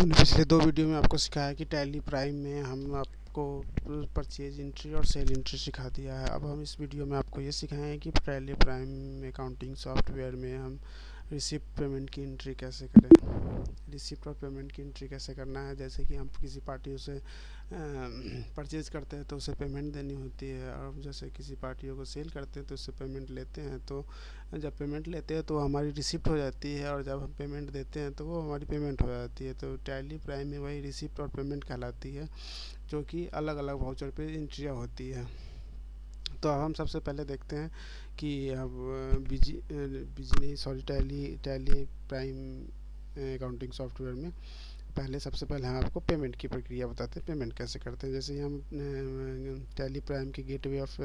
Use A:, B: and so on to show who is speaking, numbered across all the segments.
A: हमने पिछले 2 वीडियो में आपको सिखाया कि टैली प्राइम में हम आपको परचेज एंट्री और सेल एंट्री सिखा दिया है। अब हम इस वीडियो में आपको ये सिखाएंगे कि टैली प्राइम अकाउंटिंग सॉफ्टवेयर में हम रिसिप्ट पेमेंट की एंट्री कैसे करें। रिसिप्ट और पेमेंट की एंट्री कैसे करना है, जैसे कि हम किसी पार्टी से परचेज करते हैं तो उसे पेमेंट देनी होती है, और जैसे किसी पार्टियों को सेल करते हैं तो उससे पेमेंट लेते हैं। तो जब पेमेंट लेते हैं तो हमारी रिसिप्ट हो जाती है, और जब हम पेमेंट देते हैं तो वो हमारी पेमेंट हो जाती है। तो टैली प्राइम में वही रिसिप्ट और पेमेंट कहलाती है, जो कि अलग अलग वाउचर पे एंट्रियाँ होती है। तो अब हम सबसे पहले देखते हैं कि अब टैली प्राइम अकाउंटिंग सॉफ्टवेयर में सबसे पहले हम आपको पेमेंट की प्रक्रिया बताते हैं, पेमेंट कैसे करते हैं। जैसे हम टैली प्राइम के गेटवे ऑफ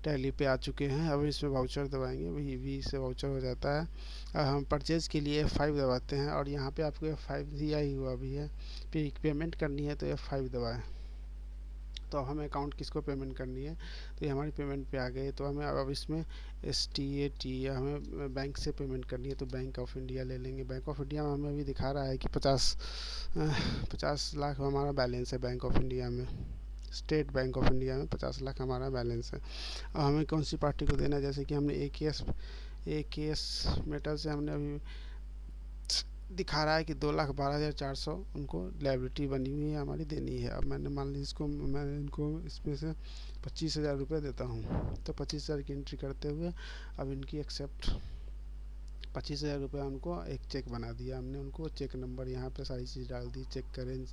A: टैली पे आ चुके हैं। अब इसमें वाउचर दबाएंगे, वही वी से वाउचर हो जाता है। अब हम परचेज़ के लिए F5 दबाते हैं, और यहाँ पे आपको F5 दिया ही हुआ भी है। पेमेंट करनी है तो F5 दबाएं। तो अब हमें अकाउंट किसको पेमेंट करनी है, तो ये हमारी पेमेंट पे आ गई। तो हमें अब इसमें STAT हमें बैंक से पेमेंट करनी है, तो बैंक ऑफ इंडिया ले लेंगे। बैंक ऑफ इंडिया में हमें अभी दिखा रहा है कि 50 लाख हमारा बैलेंस है बैंक ऑफ इंडिया में। स्टेट बैंक ऑफ इंडिया में 50 लाख हमारा बैलेंस है। अब हमें कौन सी पार्टी को देना है, जैसे कि हमने AKS मेटल से हमने अभी दिखा रहा है कि 2,12,400 उनको लायबिलिटी बनी हुई है, हमारी देनी है। अब मैंने मान लीजिए मैं इनको इसमें से 25,000 रुपये देता हूँ। तो 25,000 की एंट्री करते हुए अब इनकी एक्सेप्ट 25,000 रुपये उनको एक चेक बना दिया हमने। उनको चेक नंबर यहाँ पे सारी चीज़ डाल दी। चेक का रेंज,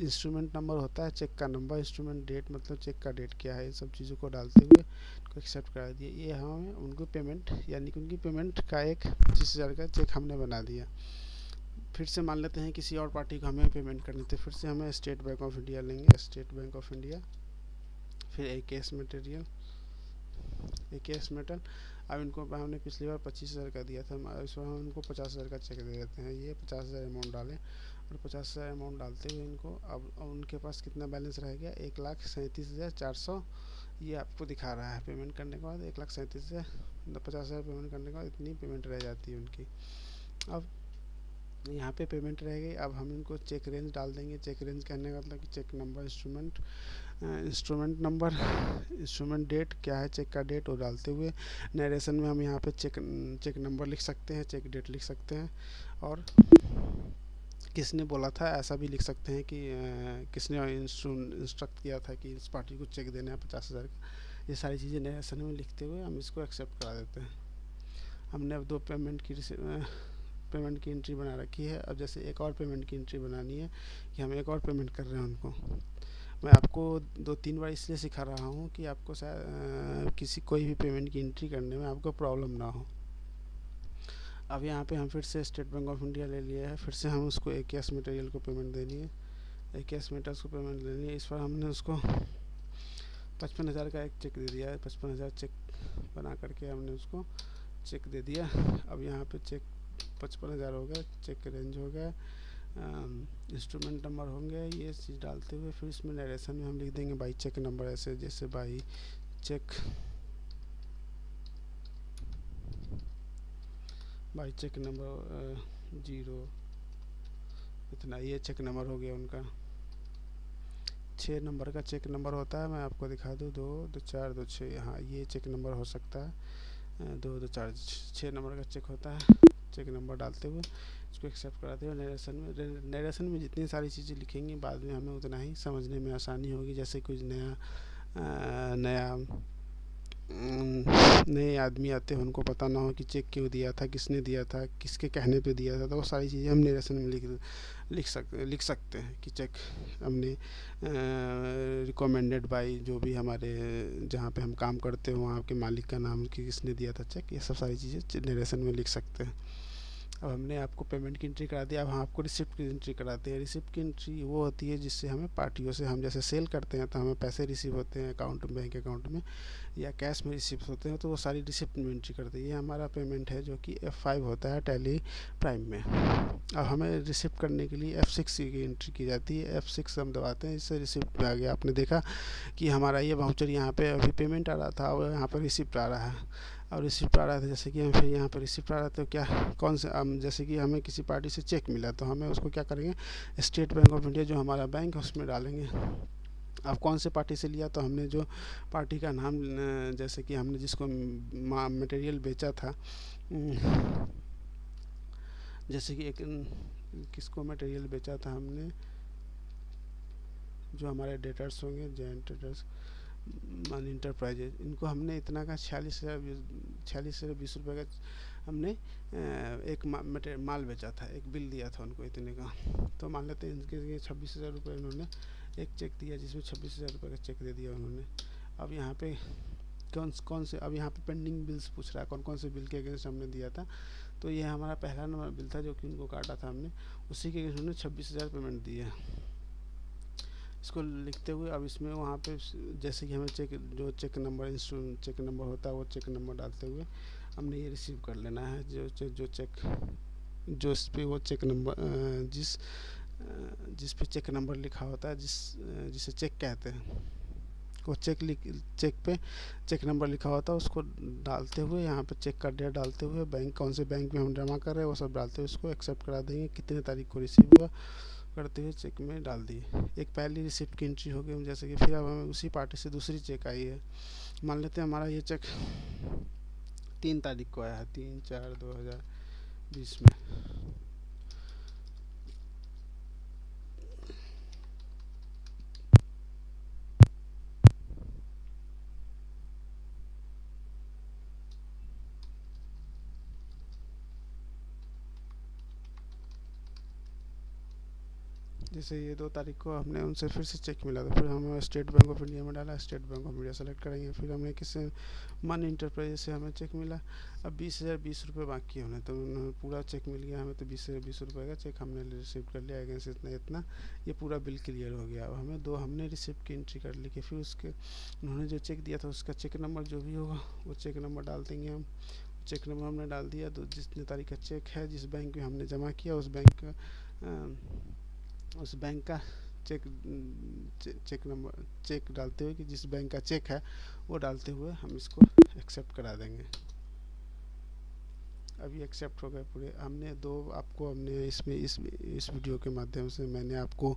A: इंस्ट्रूमेंट नंबर होता है, चेक का नंबर, इंस्ट्रूमेंट डेट मतलब चेक का डेट क्या है, इन सब चीज़ों को डालते हुए उनको एक्सेप्ट करा दिया। ये हमें उनको पेमेंट, यानी कि उनकी पेमेंट का एक 25,000 का चेक हमने बना दिया। फिर से मान लेते हैं किसी और पार्टी को हमें पेमेंट करनी थी, फिर से हमें स्टेट बैंक ऑफ इंडिया लेंगे, स्टेट बैंक ऑफ इंडिया, फिर AKS मेटल। अब इनको हमने पिछली बार 25,000 का दिया था, इस बार हम इनको 50,000 का चेक दे देते हैं। ये 50,000 अमाउंट डालें, और 50,000 अमाउंट डालते हुए इनको अब उनके पास कितना बैलेंस रह गया, 1,37,400 ये आपको दिखा रहा है। पेमेंट करने के बाद 1,37,000 50,000 पेमेंट करने के बाद इतनी पेमेंट रह जाती है उनकी। अब यहाँ पे पेमेंट रह गई। अब हम इनको चेक रेंज डाल देंगे। चेक रेंज कहने का मतलब कि cheque number, instrument number, instrument date क्या है, चेक का डेट, वो डालते हुए नरेशन में हम यहाँ पे चेक नंबर लिख सकते हैं, चेक डेट लिख सकते हैं, और किसने बोला था ऐसा भी लिख सकते हैं कि किसने इंस्ट्रक्ट किया था कि इस पार्टी को चेक देना है 50,000 का। ये सारी चीज़ें नरेशन में लिखते हुए हम इसको एक्सेप्ट करा देते हैं। हमने अब 2 पेमेंट की एंट्री बना रखी है। अब जैसे एक और पेमेंट की एंट्री बनानी है कि हम एक और पेमेंट कर रहे हैं उनको। मैं आपको 2-3 बार इसलिए सिखा रहा हूँ कि आपको शायद कोई भी पेमेंट की एंट्री करने में आपको प्रॉब्लम ना हो। अब यहाँ पे हम फिर से स्टेट बैंक ऑफ इंडिया ले लिया है। फिर से हम उसको AKS मटेरियल को पेमेंट देनी है, AKS मेटल्स को पेमेंट देनी है। इस बार हमने उसको 55,000 का एक चेक दे दिया है। 55,000 चेक बना करके हमने उसको चेक दे दिया। अब यहाँ पे चेक 55,000 हो गया, चेक रेंज हो गया, इंस्ट्रूमेंट नंबर होंगे, ये चीज़ डालते हुए फिर इसमें नरेशन में हम लिख देंगे बाई चेक नंबर, ऐसे जैसे बाई चेक नंबर 0 इतना, ये चेक नंबर हो गया उनका। 6 नंबर का चेक नंबर होता है, मैं आपको दिखा दूँ, 22426, हाँ ये चेक नंबर हो सकता है। 224 नंबर का चेक होता है। चेक नंबर डालते हुए इसको एक्सेप्ट कराते हुए नरेशन में जितनी सारी चीज़ें लिखेंगे बाद में हमें उतना ही समझने में आसानी होगी। जैसे कुछ नए आदमी आते हैं, उनको पता ना हो कि चेक क्यों दिया था, किसने दिया था, किसके कहने पे दिया था, तो वो सारी चीज़ें हम नरेशन में लिख सकते हैं कि चेक हमने रिकमेंडेड बाय जो भी हमारे जहाँ पे हम काम करते हो वहाँ के मालिक का नाम, कि किसने दिया था चेक, ये सब सारी चीज़ें नरेशन में लिख सकते हैं। अब हमने आपको पेमेंट की एंट्री करा दिया। अब हम आपको रिसिप्ट की एंट्री कराते हैं। रिसिप्ट की एंट्री वो होती है जिससे हमें पार्टियों से, हम जैसे सेल करते हैं तो हमें पैसे रिसीव होते हैं अकाउंट में, बैंक अकाउंट में, या कैश में रिसीव होते हैं, तो वो सारी रिसिप्ट में एंट्री करते हैं। ये हमारा पेमेंट है जो कि F5 होता है टैली प्राइम में। अब हमें रिसिप्ट करने के लिए F6 की एंट्री की जाती है। F6 हम दबाते हैं, इससे रिसिप्ट में आ गया। आपने देखा कि हमारा ये वाउचर यहाँ पे अभी पेमेंट आ रहा था और यहाँ पर रिसिप्ट आ रहा है। और रिसिप्ट आ रहा था, जैसे कि हम फिर यहाँ पर रिसिप्ट आ रहा था, तो क्या कौन से जैसे कि हमें किसी पार्टी से चेक मिला तो हमें उसको क्या करेंगे, स्टेट बैंक ऑफ इंडिया जो हमारा बैंक है उसमें डालेंगे। अब कौन से पार्टी से लिया, तो हमने जो पार्टी का नाम जैसे कि हमने जिसको मटेरियल बेचा था, जैसे कि एक किसको मटेरियल बेचा था हमने, जो हमारे डेटर्स होंगे, जॉइंट डेटर्स मनी इंटरप्राइजेज, इनको हमने इतना का 46,20 रुपये का हमने एक माल बेचा था, एक बिल दिया था उनको इतने का। तो मान लेते हैं इनके 26,000 रुपये उन्होंने एक चेक दिया, जिसमें 26,000 रुपये का चेक दे दिया उन्होंने। अब यहाँ पे कौन से, अब यहाँ पे पेंडिंग बिल्स पूछ रहा है, कौन कौन से बिल के अगेंस्ट हमने दिया था। तो ये हमारा पहला नंबर बिल था जो कि उनको काटा था हमने, उसी के अगेंस्ट उन्होंने 26,000 पेमेंट दी है। इसको लिखते हुए अब इसमें वहाँ पे जैसे कि हमें चेक नंबर होता है, वो चेक नंबर डालते हुए हमने ये रिसीव कर लेना है, जो इस पे वो चेक नंबर जिस पे चेक नंबर लिखा होता है, जिसे चेक कहते हैं, वो चेक पे चेक नंबर लिखा होता है, उसको डालते हुए यहाँ पे चेक का डेट डालते हुए बैंक कौन से बैंक में हम जमा कर रहे हैं वो सब डालते हुए उसको एक्सेप्ट करा देंगे, कितने तारीख को रिसीव हुआ करते हुए चेक में डाल दिए। एक पहली रिसिप्ट की एंट्री हो गई, जैसे कि फिर अब हमें उसी पार्टी से दूसरी चेक आई है। मान लेते हैं हमारा ये चेक 3 तारीख को आया है, 3/4/2020 में। जैसे ये 2 तारीख को हमने उनसे फिर से चेक मिला, तो फिर हमें स्टेट बैंक ऑफ इंडिया में डाला, state bank of India select करेंगे। फिर हमें किसी मनी इंटरप्राइजेज से हमें चेक मिला, अब 20,020 रुपये बाकी है, तो उन्होंने पूरा चेक मिल गया हमें, तो 20,020 रुपये का चेक हमने रिसीव कर लिया अगेंस्ट इतना, ये पूरा बिल क्लियर हो गया। अब हमें हमने रिसिप्ट की एंट्री कर ली कि फिर उसके उन्होंने जो चेक दिया था उसका चेक नंबर जो भी होगा वो चेक नंबर डाल देंगे हम। चेक नंबर हमने डाल दिया, तो जितने तारीख का चेक है, जिस बैंक में हमने जमा किया उस बैंक का चेक डालते हुए कि जिस बैंक का चेक है वो डालते हुए हम इसको एक्सेप्ट करा देंगे। अभी एक्सेप्ट हो गए पूरे। हमने इस वीडियो के माध्यम से मैंने आपको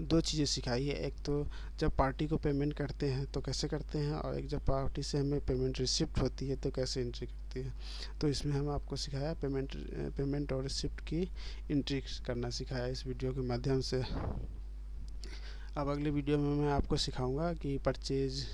A: 2 चीज़ें सिखाई है। एक तो जब पार्टी को पेमेंट करते हैं तो कैसे करते हैं, और एक जब पार्टी से हमें पेमेंट रिसिप्ट होती है तो कैसे एंट्री करती है। तो इसमें हम आपको सिखाया पेमेंट और रिसिप्ट की एंट्री करना सिखाया इस वीडियो के माध्यम से। अब अगले वीडियो में मैं आपको सिखाऊंगा कि परचेज